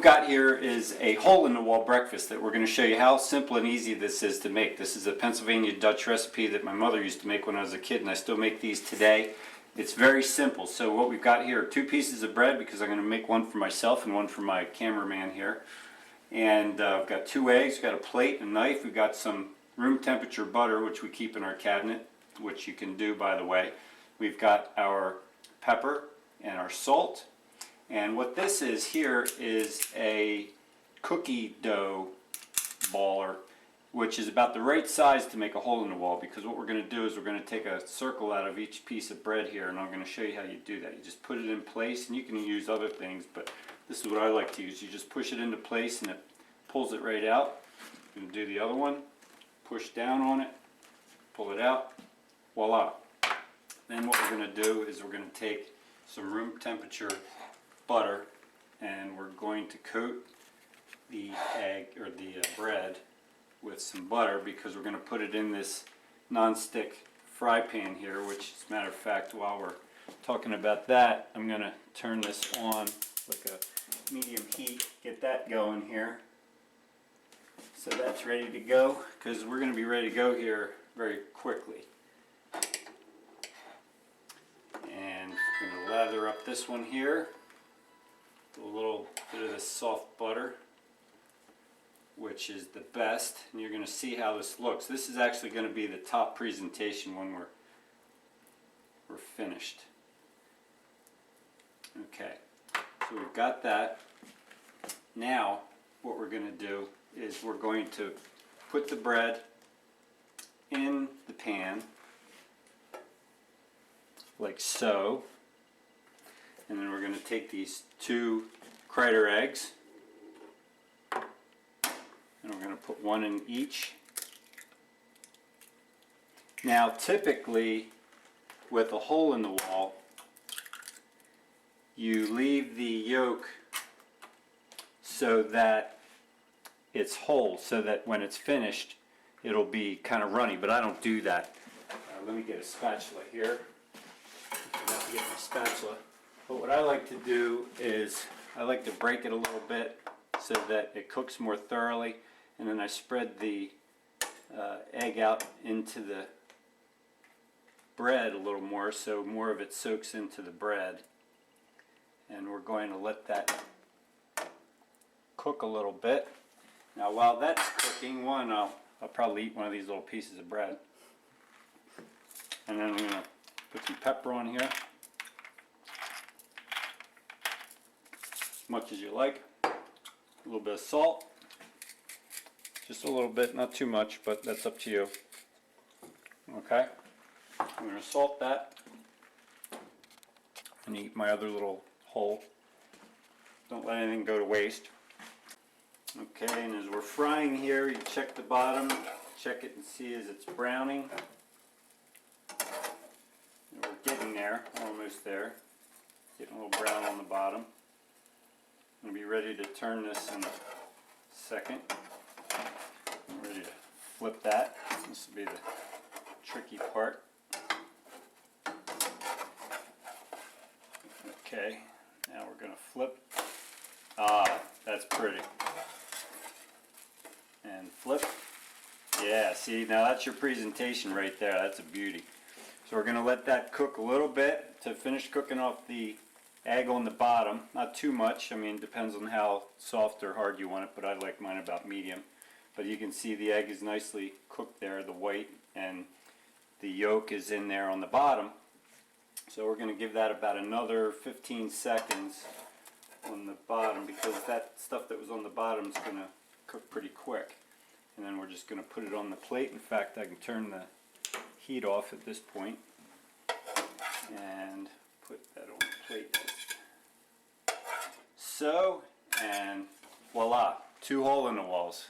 we've got here is a hole-in-the-wall breakfast that we're going to show you how simple and easy this is to make. This is a Pennsylvania Dutch recipe that my mother used to make when I was a kid, and I still make these today. It's very simple. So what we've got here are 2 pieces of bread, because I'm going to make one for myself and one for my cameraman here. And I've got 2 eggs, got a plate, a knife. We've got some room temperature butter, which we keep in our cabinet, which you can do, by the way. We've got our pepper and our salt. And what this is here is a cookie dough baller, which is about the right size to make a hole in the wall, because what we're going to do is we're going to take a circle out of each piece of bread here, and I'm going to show you how you do that. You just put it in place, and you can use other things, but this is what I like to use. You just push it into place and it pulls it right out. I'm going to do the other one. Push down on it, pull it out, voila. Then what we're going to do is we're going to take some room temperature butter, and we're going to coat the egg or the bread with some butter, because we're going to put it in this non-stick fry pan here, which, as a matter of fact, while we're talking about that, I'm going to turn this on like a medium heat, get that going here. So that's ready to go, because we're going to be ready to go here very quickly. And I'm going to lather up this one here. A little bit of this soft butter, which is the best, and you're going to see how this looks. This is actually going to be the top presentation when we're finished. Okay, so we've got that. Now what we're going to do is we're going to put the bread in the pan like so. And then we're going to take these 2 Kreider eggs, and we're going to put 1 in each. Now typically with a hole in the wall, you leave the yolk so that it's whole, so that when it's finished it'll be kind of runny, but I don't do that. Let me get a spatula here. I forgot to get my spatula. But what I like to do is I like to break it a little bit so that it cooks more thoroughly, and then I spread the egg out into the bread a little more, so more of it soaks into the bread. And we're going to let that cook a little bit. Now while that's cooking, I'll probably eat one of these little pieces of bread. And then I'm going to put some pepper on here. Much as you like. A little bit of salt, just a little bit, not too much, but that's up to you. Okay, I'm going to salt that and eat my other little hole. Don't let anything go to waste. Okay, and as we're frying here, you check the bottom, check it and see as it's browning. And we're getting there, almost there. Getting a little brown on the bottom. I'm going to be ready to turn this in a second. I'm ready to flip that. This will be the tricky part. Okay, now we're going to flip. Ah, that's pretty. And flip. Yeah, see, now that's your presentation right there. That's a beauty. So we're going to let that cook a little bit to finish cooking off the egg on the bottom. Not too much. I mean, it depends on how soft or hard you want it, but I like mine about medium. But you can see the egg is nicely cooked there, the white, and the yolk is in there on the bottom. So we're going to give that about another 15 seconds on the bottom, because that stuff that was on the bottom is going to cook pretty quick. And then we're just going to put it on the plate. In fact, I can turn the heat off at this point and put that on the plate. So, and voila, 2 hole-in-the-walls.